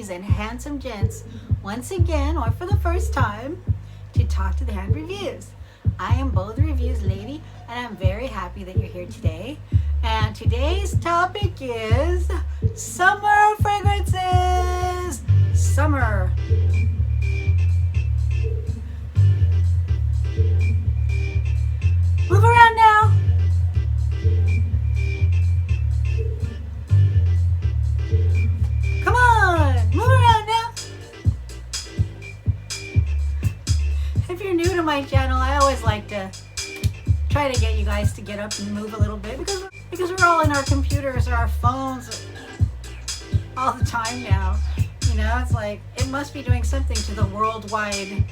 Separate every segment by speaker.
Speaker 1: ladies and handsome gents once again, or for the first time, to talk to the hand reviews. I am Bo the Reviews Lady, and I'm very happy that you're here today. And today's topic is summer fragrances. Summer. Move around now. Come on, move around now. If you're new to my channel, I always like to try to get you guys to get up and move a little bit because we're all in our computers or our phones all the time now. You know, it's like it must be doing something to the worldwide,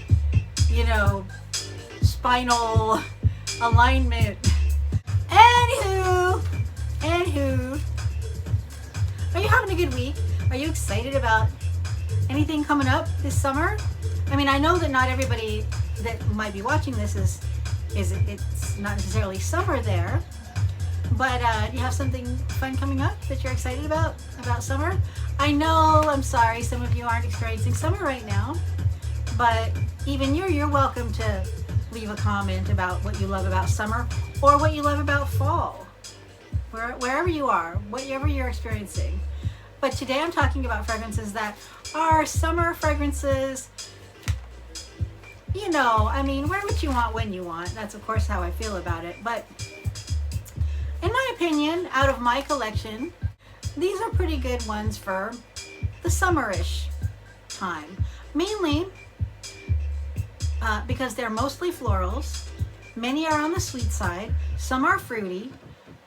Speaker 1: you know, spinal alignment. Anywho, are you having a good week? Are you excited about anything coming up this summer? I mean, I know that not everybody that might be watching this it's not necessarily summer there, but you have something fun coming up that you're excited about summer? I know, I'm sorry, some of you aren't experiencing summer right now, but even you're welcome to leave a comment about what you love about summer or what you love about fall, wherever you are, whatever you're experiencing. But today I'm talking about fragrances that are summer fragrances. You know, I mean, wear what you want when you want. That's of course how I feel about it. But in my opinion, out of my collection, these are pretty good ones for the summerish time. Mainly because they're mostly florals. Many are on the sweet side. Some are fruity.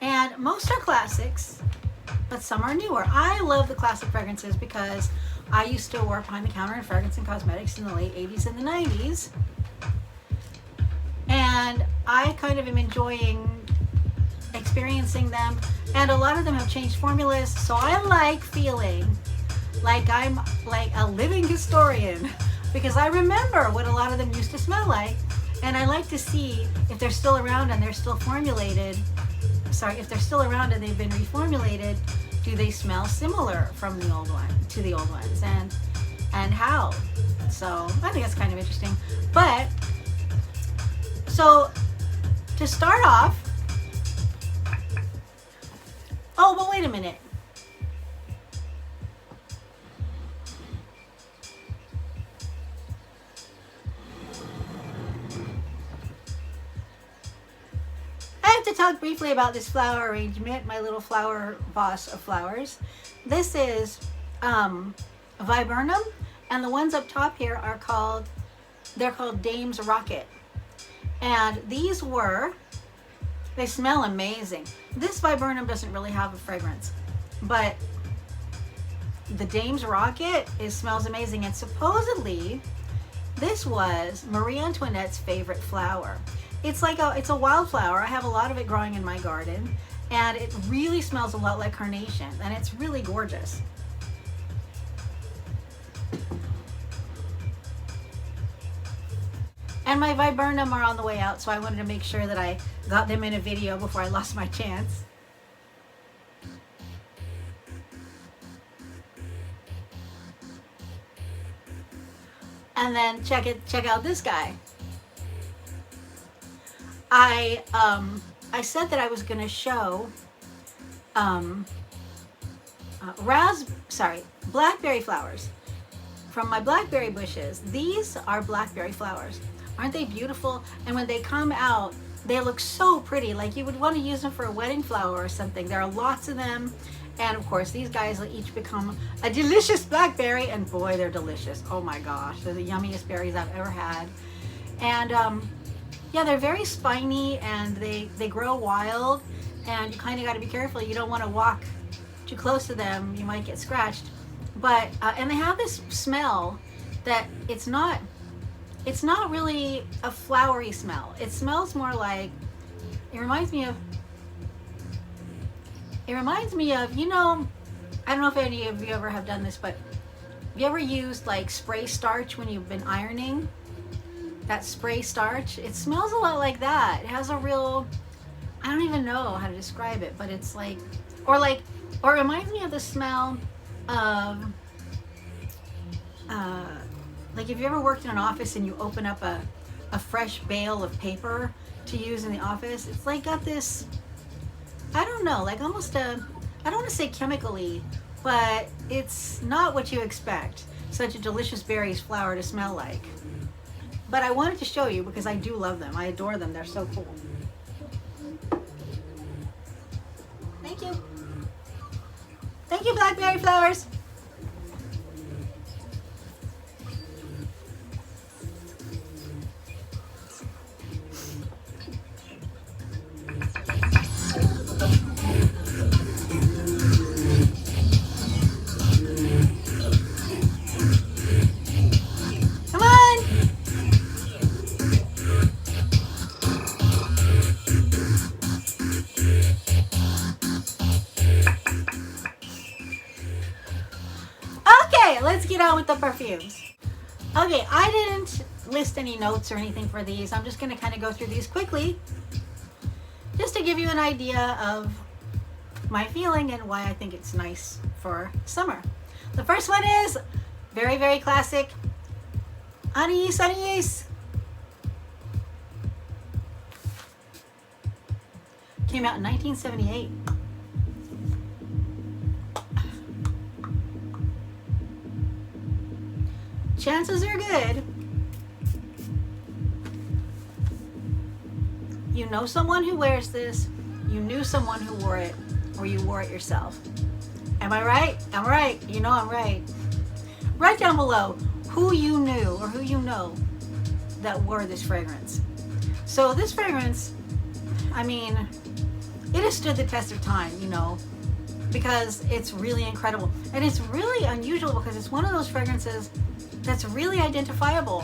Speaker 1: And most are classics, but some are newer. I love the classic fragrances because I used to work behind the counter in fragrance and cosmetics in the late 80s and the 90s. And I kind of am enjoying experiencing them. And a lot of them have changed formulas. So I like feeling like I'm like a living historian because I remember what a lot of them used to smell like. And I like to see if they're still around and they're still formulated. Sorry, if they're still around and they've been reformulated, do they smell similar from the old one to the old ones, and how? So I think that's kind of interesting. But so to start off, oh, but wait a minute. I have to talk briefly about this flower arrangement, my little flower boss of flowers. This is viburnum, and the ones up top here are called Dame's Rocket. And these they smell amazing. This viburnum doesn't really have a fragrance, but the Dame's Rocket smells amazing. And supposedly this was Marie Antoinette's favorite flower. It's a wildflower. I have a lot of it growing in my garden, and it really smells a lot like carnation, and it's really gorgeous. And my viburnum are on the way out, so I wanted to make sure that I got them in a video before I lost my chance. And then check out this guy. I said that I was going to show blackberry flowers from my blackberry bushes. These are blackberry flowers. Aren't they beautiful? And when they come out, they look so pretty. Like you would want to use them for a wedding flower or something. There are lots of them. And of course, these guys will each become a delicious blackberry. And boy, they're delicious. Oh my gosh, they're the yummiest berries I've ever had. And yeah, they're very spiny, and they grow wild, and you kind of got to be careful. You don't want to walk too close to them. You might get scratched. But and they have this smell that it's not really a flowery smell. It smells more like, it reminds me of, you know, I don't know if any of you ever have done this, but have you ever used like spray starch when you've been ironing? That spray starch, it smells a lot like that. It has a real, I don't even know how to describe it, but it's like, or it reminds me of the smell of like if you ever worked in an office and you open up a fresh bale of paper to use in the office, it's like got this, I don't know, like almost a, I don't want to say chemically, but it's not what you expect such a delicious berries flower to smell like. But I wanted to show you because I do love them. I adore them. They're so cool. Thank you. Thank you, blackberry flowers. Let's get on with the perfumes. Okay, I didn't list any notes or anything for these. I'm just going to kind of go through these quickly just to give you an idea of my feeling and why I think it's nice for summer. The first one is very, very classic Anais, Anais. Came out in 1978. Chances are good you know someone who wears this, you knew someone who wore it, or you wore it yourself. Am I right? I'm right. You know I'm right. Write down below who you knew or who you know that wore this fragrance. So this fragrance, I mean, it has stood the test of time, you know, because it's really incredible. And it's really unusual because it's one of those fragrances that's really identifiable.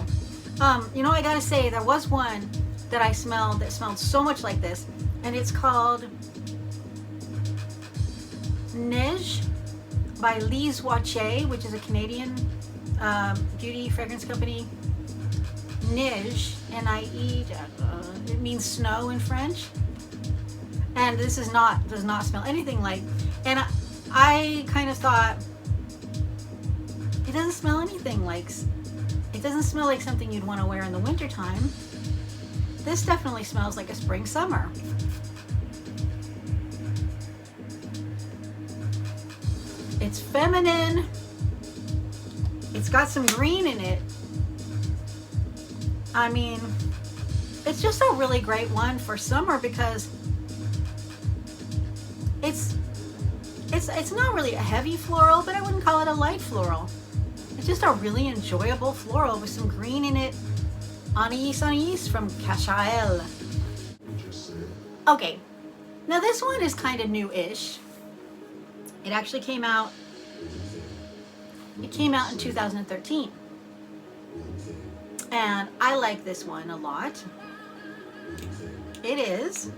Speaker 1: You know, I gotta say, there was one that I smelled that smelled so much like this, and it's called Neige by Lise Wattier, which is a Canadian beauty fragrance company. Neige, N-I-E, it means snow in French. And this is does not smell anything like, and I kind of thought, it doesn't smell anything like, it doesn't smell like something you'd want to wear in the winter time. This definitely smells like a spring summer. It's feminine. It's got some green in it. I mean, it's just a really great one for summer because it's not really a heavy floral, but I wouldn't call it a light floral. It's just a really enjoyable floral with some green in it. Anais, Anais from Cachael. Okay, now this one is kind of new-ish. It actually came out in 2013. And I like this one a lot. It is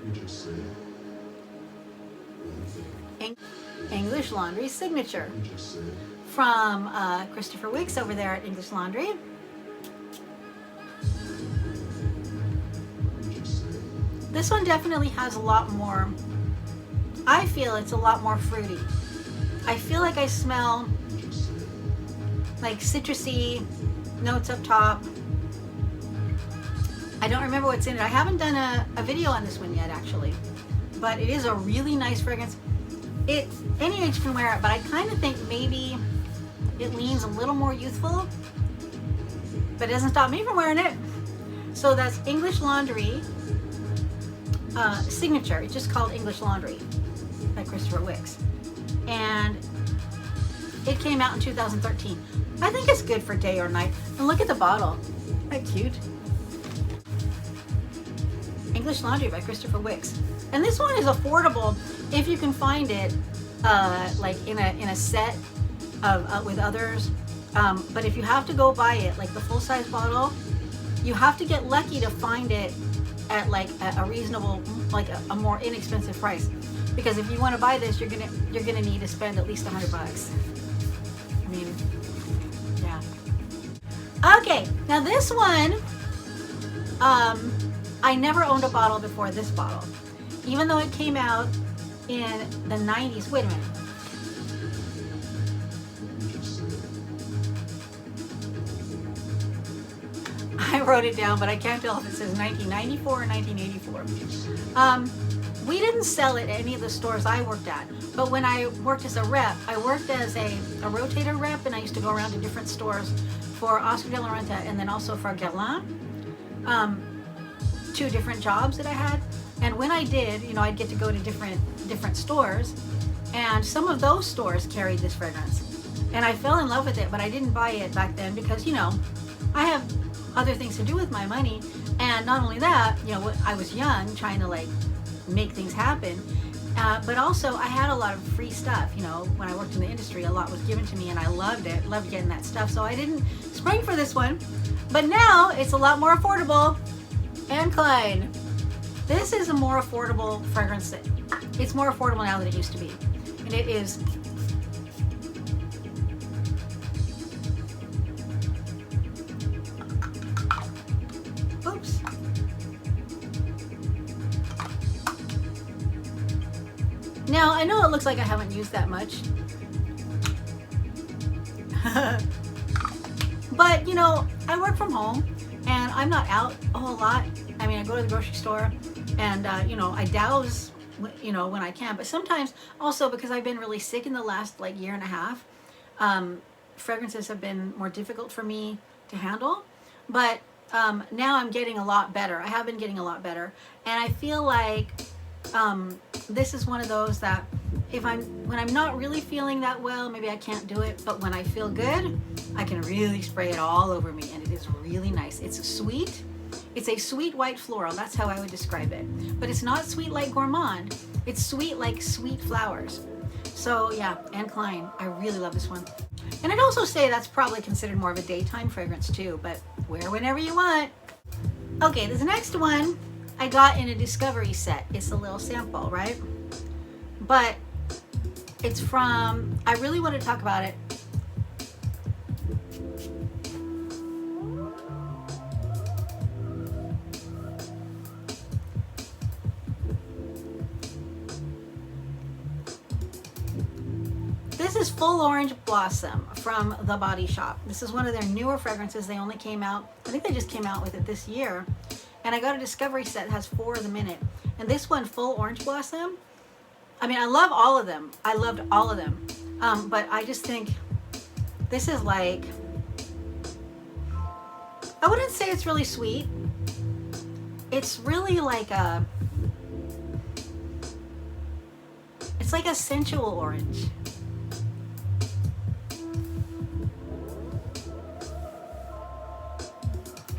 Speaker 1: English Laundry's Signature from Christopher Wicks over there at English Laundry. This one definitely has a lot more, I feel it's a lot more fruity. I feel like I smell like citrusy notes up top. I don't remember what's in it. I haven't done a video on this one yet, actually, but it is a really nice fragrance. Any age can wear it, but I kind of think maybe it leans a little more youthful, but it doesn't stop me from wearing it. So that's English Laundry Signature. It's just called English Laundry by Christopher Wicks, and it came out in 2013. I think it's good for day or night. And look at the bottle. Isn't that cute? English Laundry by Christopher Wicks. And this one is affordable if you can find it like in a set of with others. But if you have to go buy it, like the full-size bottle, you have to get lucky to find it at like a reasonable, like a more inexpensive price. Because if you want to buy this, you're gonna need to spend at least $100. I mean, yeah. Okay, now this one, I never owned a bottle before this bottle, even though it came out in the 90s. Wait a minute. wrote it down, but I can't tell if it says 1994 or 1984. We didn't sell it at any of the stores I worked at, but when I worked as a rep, I worked as a rotator rep, and I used to go around to different stores for Oscar de la Renta and then also for Guerlain. 2 different jobs that I had. And when I did, you know, I'd get to go to different stores, and some of those stores carried this fragrance. And I fell in love with it, but I didn't buy it back then because, you know, I have other things to do with my money. And not only that, you know, I was young trying to like make things happen. But also I had a lot of free stuff, you know, when I worked in the industry, a lot was given to me and I loved it, loved getting that stuff. So I didn't spring for this one, but now it's a lot more affordable. And Klein, this is a more affordable fragrance. It's more affordable now than it used to be. And it is oops. Now, I know it looks like I haven't used that much. But, you know, I work from home and I'm not out a whole lot. I mean, I go to the grocery store and, you know, I douse, you know, when I can. But sometimes also because I've been really sick in the last like year and a half, fragrances have been more difficult for me to handle. But now I'm getting a lot better. I have been getting a lot better. And I feel like this is one of those that when I'm not really feeling that well, maybe I can't do it, but when I feel good, I can really spray it all over me, and it is really nice. It's sweet. It's a sweet white floral. That's how I would describe it. But it's not sweet like gourmand. It's sweet like sweet flowers. So yeah, and Klein, I really love this one. And I'd also say that's probably considered more of a daytime fragrance too, but wear whenever you want. Okay, this next one I got in a discovery set. It's a little sample, right? But it's from, I really want to talk about it. This is Full Orange Blossom from The Body Shop. This is one of their newer fragrances. They only came out, I think they just came out with it this year. And I got a discovery set that has 4 of them in it. And this one, Full Orange Blossom, I mean, I love all of them. I loved all of them. But I just think this is like, I wouldn't say it's really sweet. It's really like it's like a sensual orange.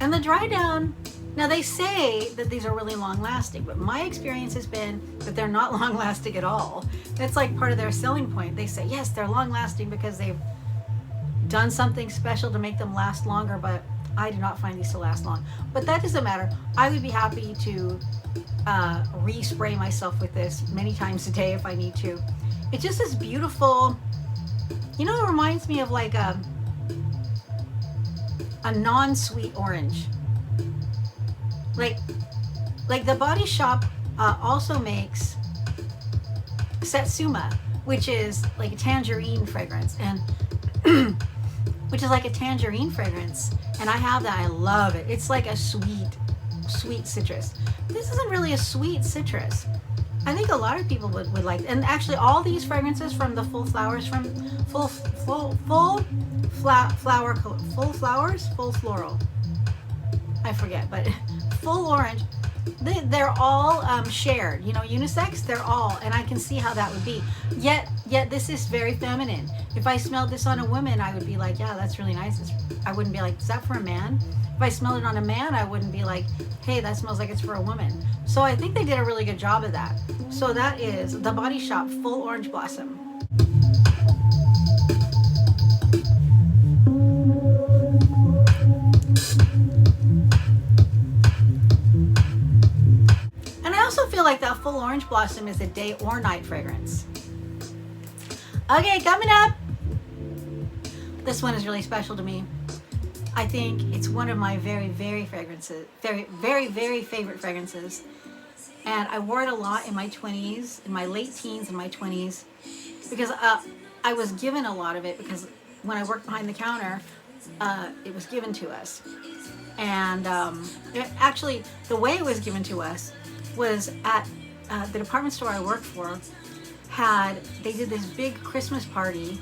Speaker 1: And the dry down, now they say that these are really long lasting, but my experience has been that they're not long lasting at all. That's like part of their selling point. They say, yes, they're long lasting because they've done something special to make them last longer, but I do not find these to last long. But that doesn't matter. I would be happy to respray myself with this many times a day if I need to. It's just this beautiful, you know, it reminds me of like a non-sweet orange. Like the Body Shop also makes Satsuma, which is like a tangerine fragrance, and which is like a tangerine fragrance, and I have that. I love it. It's like a sweet citrus. This isn't really a sweet citrus. I think a lot of people would like, and actually all these fragrances from the Full Flowers, from Full Floral, I forget, but Full Orange, they're all shared, you know, unisex, they're all, and I can see how that would be. Yet this is very feminine. If I smelled this on a woman, I would be like, yeah, that's really nice. I wouldn't be like, is that for a man? If I smelled it on a man, I wouldn't be like, hey, that smells like it's for a woman. So I think they did a really good job of that. So that is The Body Shop Full Orange Blossom. And I also feel like that Full Orange Blossom is a day or night fragrance. Okay, coming up. This one is really special to me. I think it's one of my very favorite fragrances. And I wore it a lot in my 20s, in my late teens and my 20s, because I was given a lot of it because when I worked behind the counter, it was given to us. And actually, the way it was given to us was at the department store I worked for. They did this big Christmas party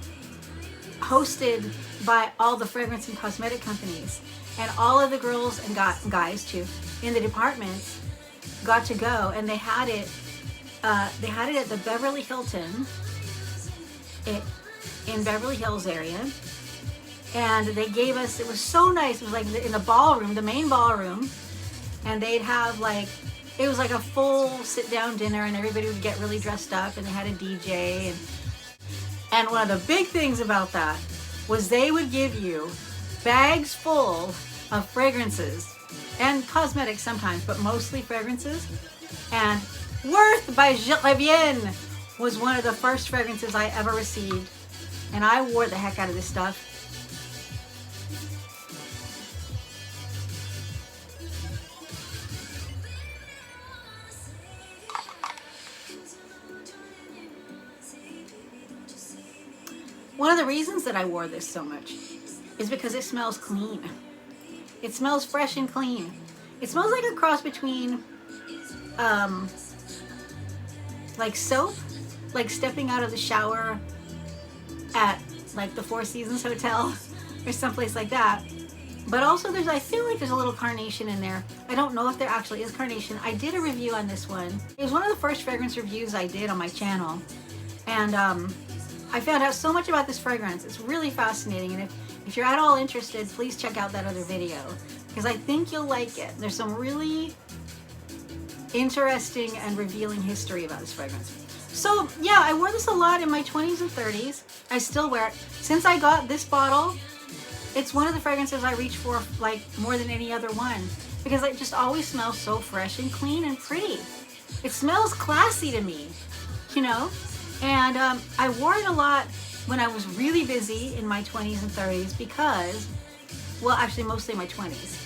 Speaker 1: hosted by all the fragrance and cosmetic companies, and all of the girls and guys too in the departments got to go, and they had it at the Beverly Hilton in Beverly Hills area. And they gave us, it was so nice, it was like in the ballroom, the main ballroom, and they'd have like, it was like a full sit down dinner, and everybody would get really dressed up, and they had a DJ, and one of the big things about that was they would give you bags full of fragrances and cosmetics sometimes, but mostly fragrances. And Worth by Reviens was one of the first fragrances I ever received, and I wore the heck out of this stuff. One of the reasons that I wore this so much is because it smells clean. It smells fresh and clean. It smells like a cross between like soap, like stepping out of the shower at like the Four Seasons Hotel or someplace like that. But also I feel like there's a little carnation in there. I don't know if there actually is carnation. I did a review on this one. It was one of the first fragrance reviews I did on my channel. And I found out so much about this fragrance. It's really fascinating, and if you're at all interested, please check out that other video, because I think you'll like it. There's some really interesting and revealing history about this fragrance. So yeah, I wore this a lot in my 20s and 30s. I still wear it. Since I got this bottle, it's one of the fragrances I reach for like more than any other one, because it just always smells so fresh and clean and pretty. It smells classy to me, you know? And I wore it a lot when I was really busy in my 20s and 30s because, well, actually mostly my 20s,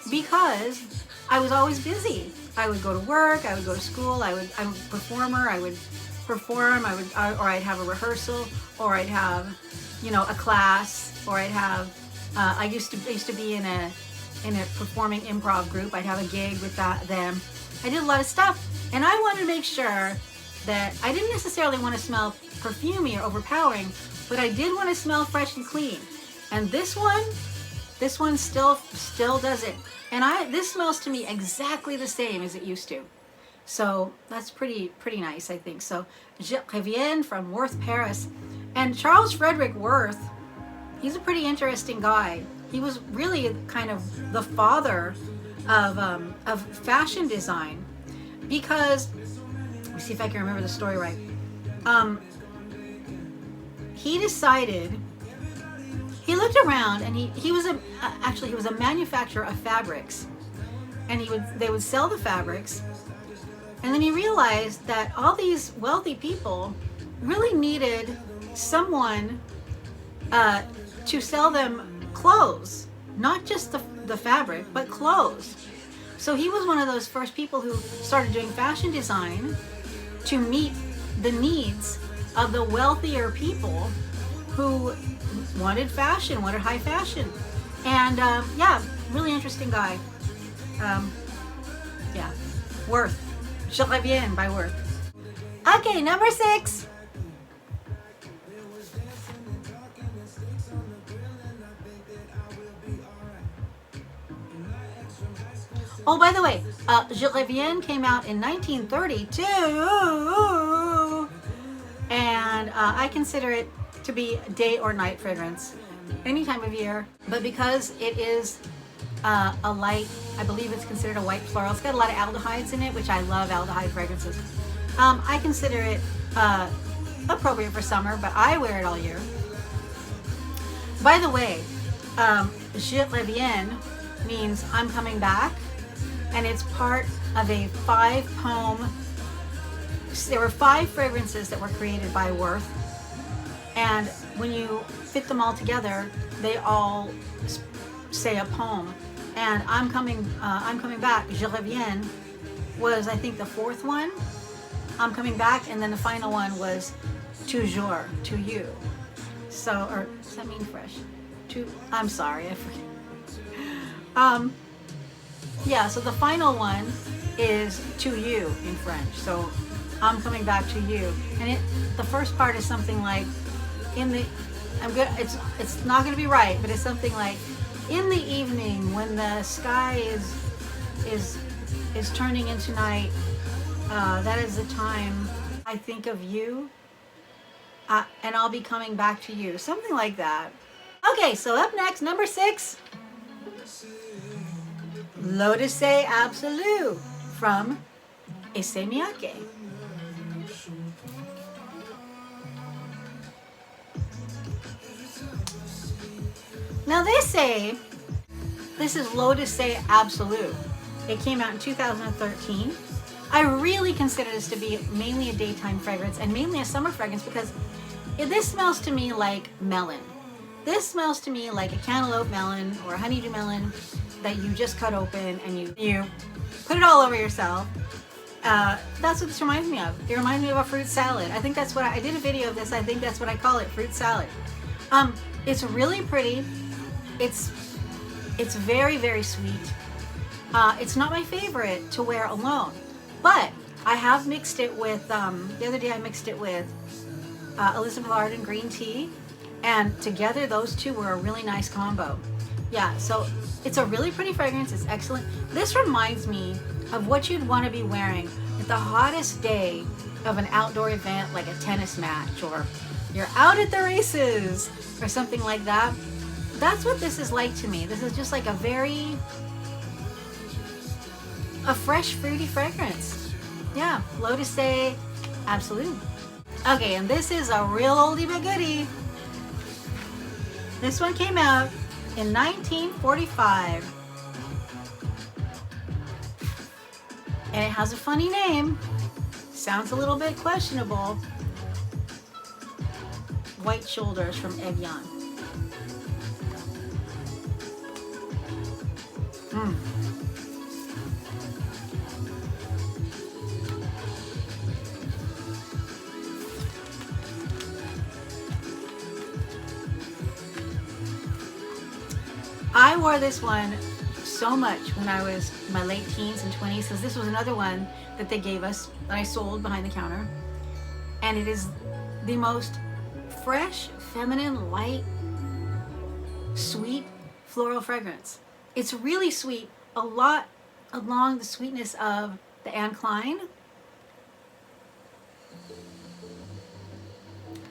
Speaker 1: because I was always busy. I would go to work, I would go to school, I'm a performer, I would perform, or I'd have a rehearsal, or I'd have, you know, a class, or I'd have, I used to be in a performing improv group. I'd have a gig with them. I did a lot of stuff, and I wanted to make sure that I didn't necessarily want to smell perfumey or overpowering, but I did want to smell fresh and clean. And this one still does it. And this smells to me exactly the same as it used to. So that's pretty nice, I think. So Reviens from Worth, Paris. And Charles Frederick Worth, he's a pretty interesting guy. He was really kind of the father of fashion design, because let me see if I can remember the story right. He decided, he looked around, and he was a manufacturer of fabrics, and they would sell the fabrics, and then he realized that all these wealthy people really needed someone to sell them clothes, not just the fabric, but clothes. So he was one of those first people who started doing fashion design to meet the needs of the wealthier people who wanted fashion, wanted high fashion. And yeah, really interesting guy. Yeah, Worth. Reviens by Worth. Okay, number 6. Oh, by the way, Reviens came out in 1932, and I consider it to be day or night fragrance, any time of year. But because it is a light, I believe it's considered a white floral. It's got a lot of aldehydes in it, which I love aldehyde fragrances. I consider it appropriate for summer, but I wear it all year. By the way, Reviens means I'm coming back. And it's part of a 5-poem. There were 5 fragrances that were created by Worth, and when you fit them all together, they all say a poem. And I'm coming back. Reviens was, I think, the 4th one. I'm coming back, and then the final one was toujours, to you. So, or does that mean fresh? I'm sorry, I forget. Yeah, so the final one is to you in French. So I'm coming back to you. And the first part is something like it's not gonna be right, but it's something like, in the evening when the sky is turning into night, that is the time I think of you, and I'll be coming back to you. Something like that. Okay, so up next, number 6. SOTD from IsseyEDPAbsolue. Now they say this is SOTD. It came out in 2013. I really consider this to be mainly a daytime fragrance and mainly a summer fragrance because this smells to me like melon. This smells to me like a cantaloupe melon or a honeydew melon that you just cut open and you put it all over yourself. That's what this reminds me of. It reminds me of a fruit salad. I think that's what I did a video of this. I think that's what I call it, fruit salad. It's really pretty. It's very, very sweet. It's not my favorite to wear alone, but I have mixed it with, the other day I mixed it with Elizabeth Arden green tea, and together those two were a really nice combo. Yeah, so it's a really pretty fragrance. It's excellent. This reminds me of what you'd want to be wearing at the hottest day of an outdoor event like a tennis match, or you're out at the races or something like that. That's what this is like to me. This is just like a fresh fruity fragrance. Yeah, SOTD. Okay, and this is a real oldie but goodie. This one came out in 1945. And it has a funny name. Sounds a little bit questionable. White Shoulders from Evyan. I wore this one so much when I was in my late teens and 20s, because this was another one that they gave us that I sold behind the counter. And it is the most fresh, feminine, light, sweet floral fragrance. It's really sweet, a lot along the sweetness of the Klein.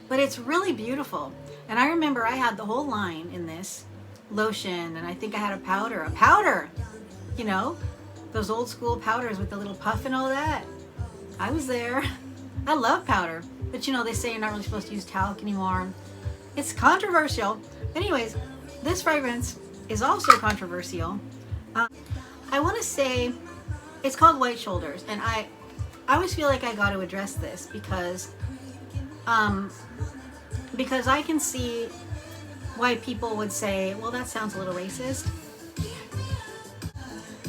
Speaker 1: But it's really beautiful. And I remember I had the whole line in this. Lotion, and I think I had a powder, you know, those old school powders with the little puff and all that. I was there. I love powder, but you know, they say you're not really supposed to use talc anymore. It's controversial. Anyways, this fragrance is also controversial. I want to say it's called White Shoulders, and I always feel like I got to address this because I can see why people would say, well, that sounds a little racist.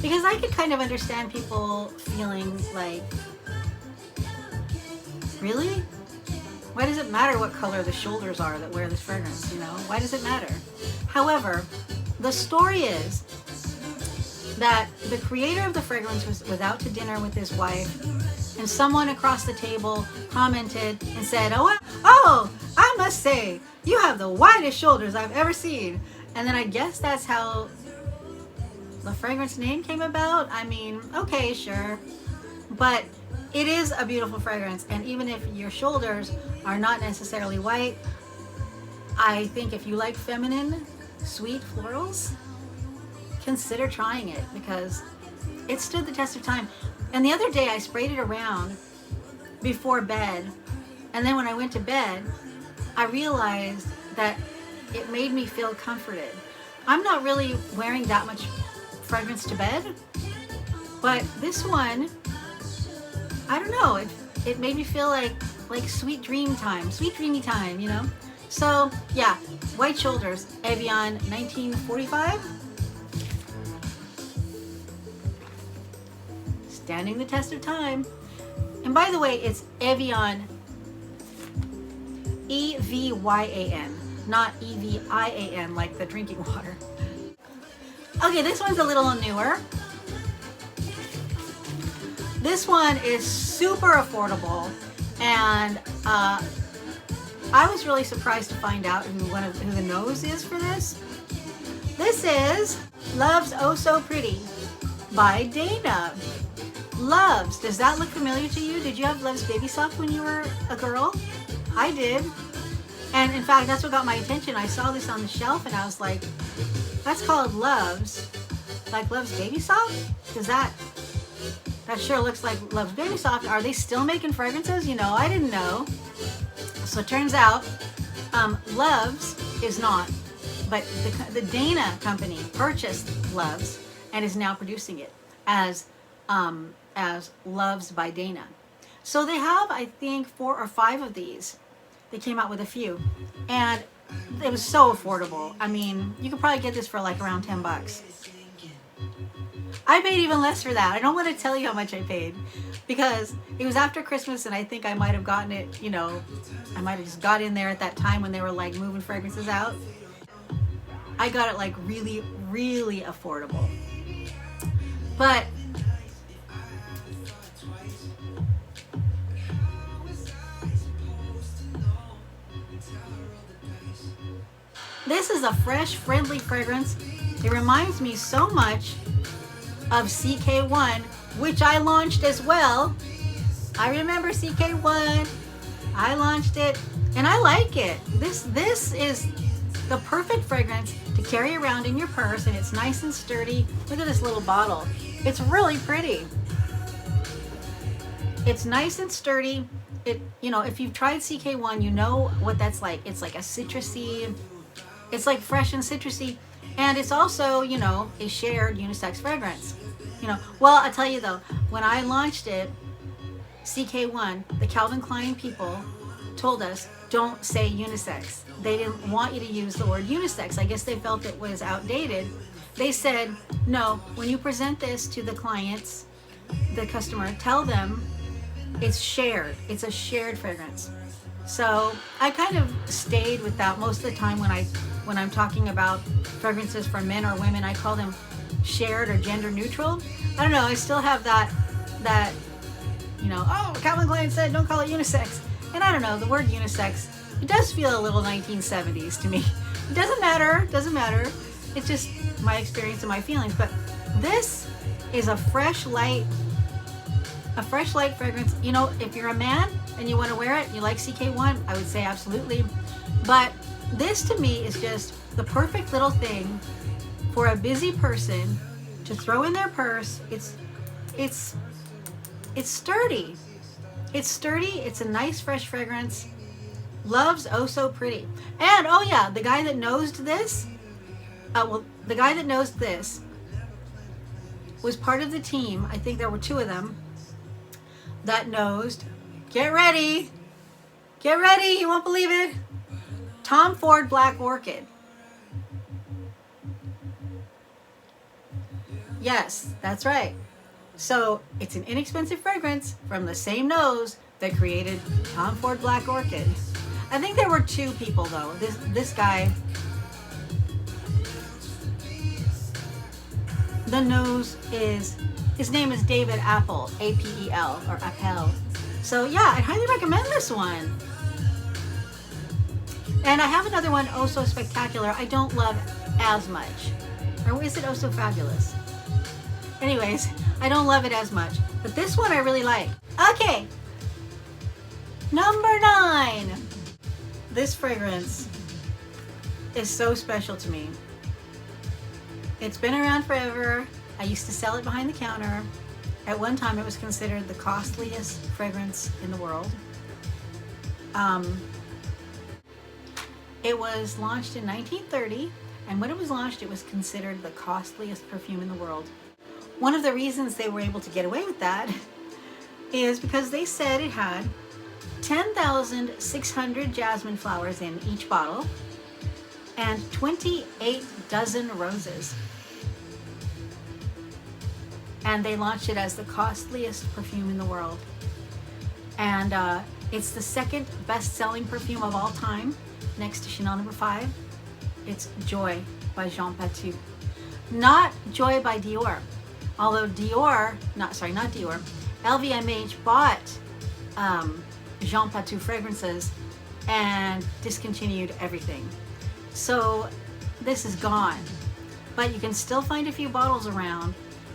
Speaker 1: Because I could kind of understand people feeling like, really? Why does it matter what color the shoulders are that wear this fragrance, you know? Why does it matter? However, the story is that the creator of the fragrance was out to dinner with his wife, and someone across the table commented and said, oh, I must say, you have the widest shoulders I've ever seen. And then I guess that's how the fragrance name came about. I mean, okay, sure. But it is a beautiful fragrance. And even if your shoulders are not necessarily white, I think if you like feminine, sweet florals, consider trying it because it stood the test of time. And the other day I sprayed it around before bed. And then when I went to bed, I realized that it made me feel comforted. I'm not really wearing that much fragrance to bed, but this one, I don't know, it made me feel like sweet dreamy time, you know? So yeah, White Shoulders, Evyan, 1945. Standing the test of time. And by the way, it's Evyan, Evyan, not Evian like the drinking water. Okay, this one's a little newer. This one is super affordable, and I was really surprised to find out who the nose is for this. This is Love's Oh So Pretty by Dana. Love's, does that look familiar to you? Did you have Love's Baby Soft when you were a girl? I did. And in fact, that's what got my attention. I saw this on the shelf and I was like, that's called Love's, like Love's Baby Soft? Because that sure looks like Love's Baby Soft. Are they still making fragrances? You know, I didn't know. So it turns out Love's is not, but the Dana company purchased Love's and is now producing it as Love's by Dana. So they have, I think, 4 or 5 of these. They came out with a few, and it was so affordable. I mean, you could probably get this for like around 10 bucks. I paid even less for that. I don't want to tell you how much I paid because it was after Christmas, and I think I might have gotten it, you know, I might have just got in there at that time when they were like moving fragrances out. I got it like really, really affordable. But this is a fresh, friendly fragrance. It reminds me so much of CK1, which I launched as well. I remember CK1. I launched it, and I like it. This is the perfect fragrance to carry around in your purse, and it's nice and sturdy. Look at this little bottle. It's really pretty. It's nice and sturdy. It, you know, if you've tried CK1, you know what that's like. It's like a citrusy, it's like fresh and citrusy, and it's also, you know, a shared unisex fragrance. You know, well, I'll tell you though, when I launched it, CK1, the Calvin Klein people told us, don't say unisex. They didn't want you to use the word unisex. I guess they felt it was outdated. They said, no, when you present this to the clients, the customer, tell them it's shared. It's a shared fragrance. So I kind of stayed with that most of the time when I'm talking about fragrances for men or women. I call them shared or gender neutral. I don't know, I still have that, you know, oh, Calvin Klein said don't call it unisex. And I don't know, the word unisex, it does feel a little 1970s to me. It doesn't matter. It's just my experience and my feelings. But this is a fresh, light fragrance. You know, if you're a man and you want to wear it, you like CK1, I would say absolutely. But this to me is just the perfect little thing for a busy person to throw in their purse. It's sturdy. It's sturdy. It's a nice fresh fragrance. Love's Oh So Pretty. And oh yeah, the guy that nosed this, the guy that nosed this was part of the team. I think there were 2 of them that nosed. Get ready, you won't believe it. Tom Ford Black Orchid. Yes, that's right. So it's an inexpensive fragrance from the same nose that created Tom Ford Black Orchid. I think there were 2 people though. This guy, the nose is, his name is David Apple, A-P-E-L, or Appel. So yeah, I highly recommend this one. And I have another one, Oh So Spectacular, I don't love as much. Or is it Oh So Fabulous? Anyways, I don't love it as much. But this one I really like. Okay, number 9. This fragrance is so special to me. It's been around forever. I used to sell it behind the counter. At one time, it was considered the costliest fragrance in the world. It was launched in 1930, and when it was launched, it was considered the costliest perfume in the world. One of the reasons they were able to get away with that is because they said it had 10,600 jasmine flowers in each bottle and 28 dozen roses. And they launched it as the costliest perfume in the world. And it's the 2nd best-selling perfume of all time, next to Chanel No. 5. It's Joy by Jean Patou. Not Joy by Dior. Although Dior, not Dior, LVMH bought Jean Patou fragrances and discontinued everything. So this is gone. But you can still find a few bottles around.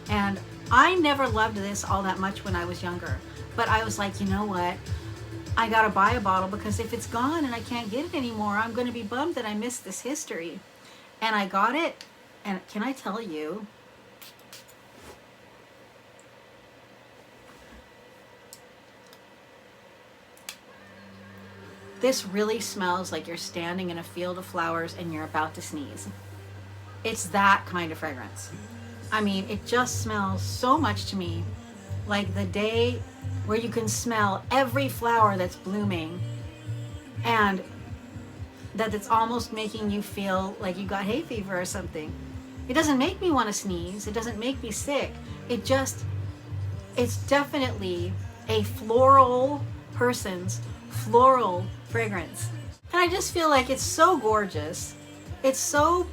Speaker 1: And I never loved this all that much when I was younger. But I was like, you know what? I gotta buy a bottle, because if it's gone and I can't get it anymore, I'm gonna be bummed that I missed this history. And I got it, and can I tell you, this really smells like you're standing in a field of flowers and you're about to sneeze. It's that kind of fragrance. I mean, it just smells so much to me like the day where you can smell every flower that's blooming, and that it's almost making you feel like you got hay fever or something. It doesn't make me want to sneeze. It doesn't make me sick. It's definitely a person's floral fragrance. And I just feel like it's so gorgeous. It's so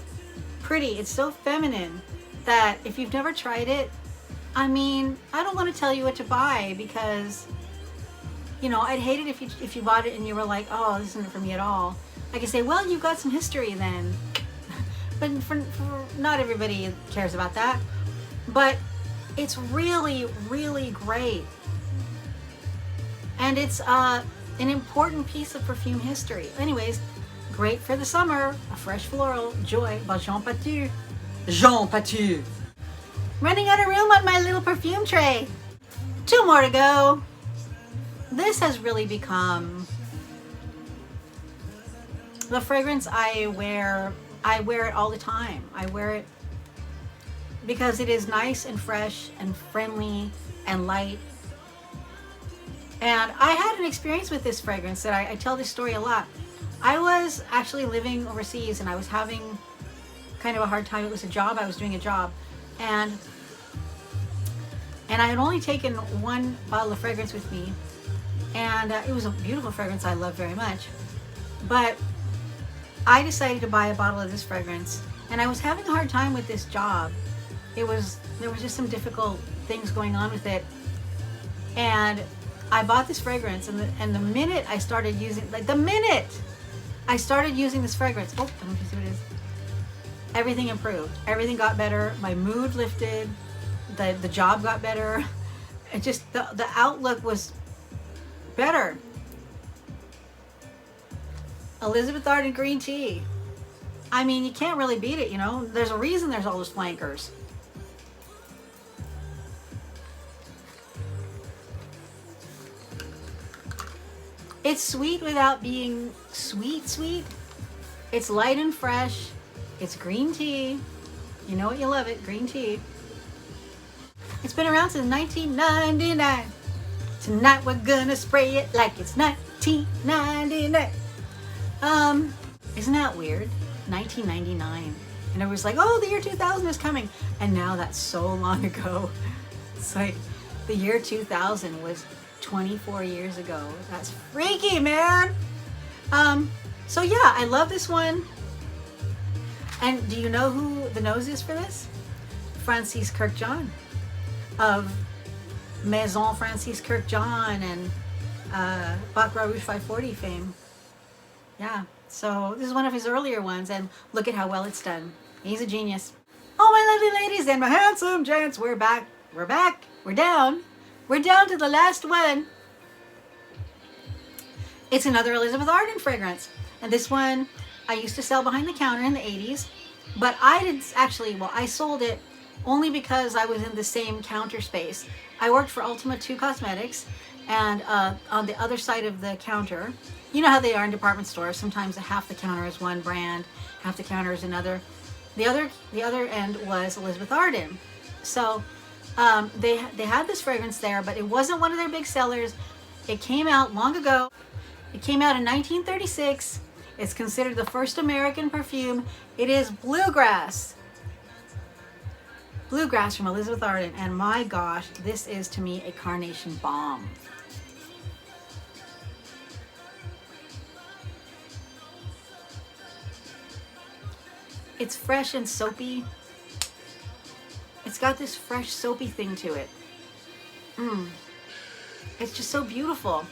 Speaker 1: pretty. It's so feminine that if you've never tried it, I mean, I don't want to tell you what to buy, because, you know, I'd hate it if you bought it and you were like, oh, this isn't for me at all. I could say, well, you've got some history then. But for not everybody cares about that. But it's really, really great. And it's an important piece of perfume history. Anyways, great for the summer. A fresh floral, Joy by Jean Patou. Jean Patou. Running out of room on my little perfume tray. 2 more to go. This has really become the fragrance I wear. I wear it all the time. I wear it because it is nice and fresh and friendly and light. And I had an experience with this fragrance that I tell this story a lot. I was actually living overseas and I was having kind of a hard time. It was a job. I was doing a job. And I had only taken 1 bottle of fragrance with me, and it was a beautiful fragrance I love very much. But I decided to buy a bottle of this fragrance, and I was having a hard time with this job. There was just some difficult things going on with it, and I bought this fragrance, and the minute I started using, this fragrance, oh, I don't know if you see what it is. Everything improved. Everything got better. My mood lifted. The job got better. It just, the outlook was better. Elizabeth Arden green tea. I mean, you can't really beat it, you know. There's a reason there's all those flankers. It's sweet without being sweet. It's light and fresh. It's green tea. You know what, you love it, green tea. It's been around since 1999. Tonight we're gonna spray it like it's 1999. Isn't that weird? 1999. And everyone's like, oh, the year 2000 is coming. And now that's so long ago. It's like the year 2000 was 24 years ago. That's freaky, man. So yeah, I love this one. And do you know who the nose is for this? Francis Kurkdjian of Maison Francis Kurkdjian and Baccarat Rouge 540 fame. Yeah, so this is one of his earlier ones, and look at how well it's done. He's a genius. Oh, my lovely ladies and my handsome gents, we're back. We're back. We're down. We're down to the last one. It's another Elizabeth Arden fragrance. And this one I used to sell behind the counter in the 80s, but I sold it only because I was in the same counter space. I worked for Ultima 2 Cosmetics, and on the other side of the counter, you know how they are in department stores, sometimes half the counter is one brand, half the counter is another. The other end was Elizabeth Arden. So they had this fragrance there, but it wasn't one of their big sellers. It came out long ago. It came out in 1936. It's considered the first American perfume. It is Bluegrass. Bluegrass from Elizabeth Arden, and my gosh, this is to me a carnation bomb. It's fresh and soapy. It's got this fresh soapy thing to it. It's just so beautiful.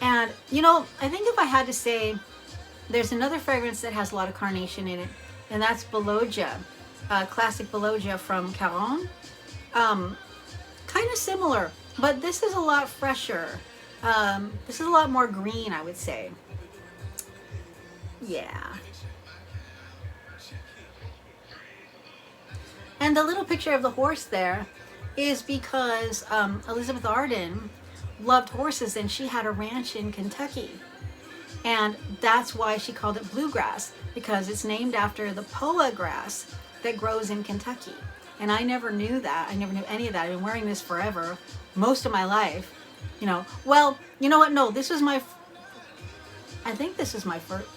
Speaker 1: And you know, I think if I had to say, there's another fragrance that has a lot of carnation in it, and that's Balogia, classic Balogia from Caron. Kind of similar, but this is a lot fresher. This is a lot more green, I would say. Yeah. And the little picture of the horse there is because Elizabeth Arden loved horses, and she had a ranch in Kentucky. And that's why she called it bluegrass, because it's named after the poa grass that grows in Kentucky. And I never knew that. I never knew any of that. I've been wearing this forever, most of my life. You know, well, you know what? No, this was my, I think this is my first,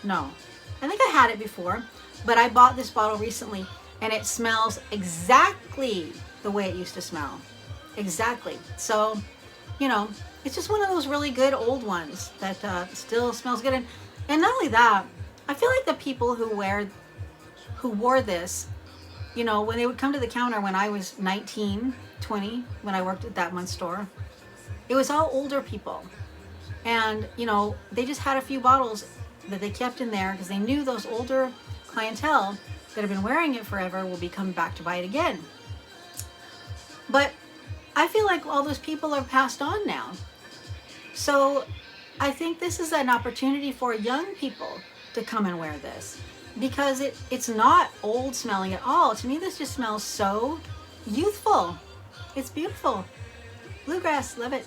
Speaker 1: no. I think I had it before, but I bought this bottle recently, and it smells exactly the way it used to smell. Exactly. So, you know, it's just one of those really good old ones that still smells good. And not only that, I feel like the people who wore this, you know, when they would come to the counter when I was 19, 20, when I worked at that one store, it was all older people. And, you know, they just had a few bottles that they kept in there because they knew those older clientele that have been wearing it forever will be coming back to buy it again. But I feel like all those people are passed on now. So I think this is an opportunity for young people to come and wear this, because it's not old smelling at all. To me, this just smells so youthful. It's beautiful. Bluegrass, love it.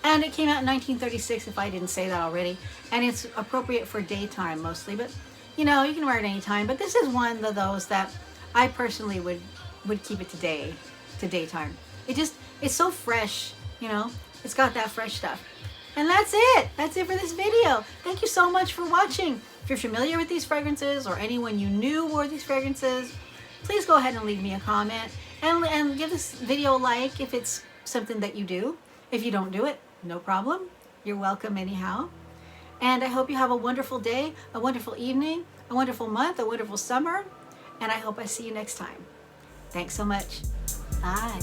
Speaker 1: And it came out in 1936, if I didn't say that already. And it's appropriate for daytime mostly, but you know, you can wear it anytime. But this is one of those that I personally would keep it to daytime. It's so fresh, you know, it's got that fresh stuff. And that's it. That's it for this video. Thank you so much for watching. If you're familiar with these fragrances, or anyone you knew wore these fragrances, please go ahead and leave me a comment, and give this video a like if it's something that you do. If you don't do it, no problem. You're welcome anyhow. And I hope you have a wonderful day, a wonderful evening, a wonderful month, a wonderful summer. And I hope I see you next time. Thanks so much. Bye.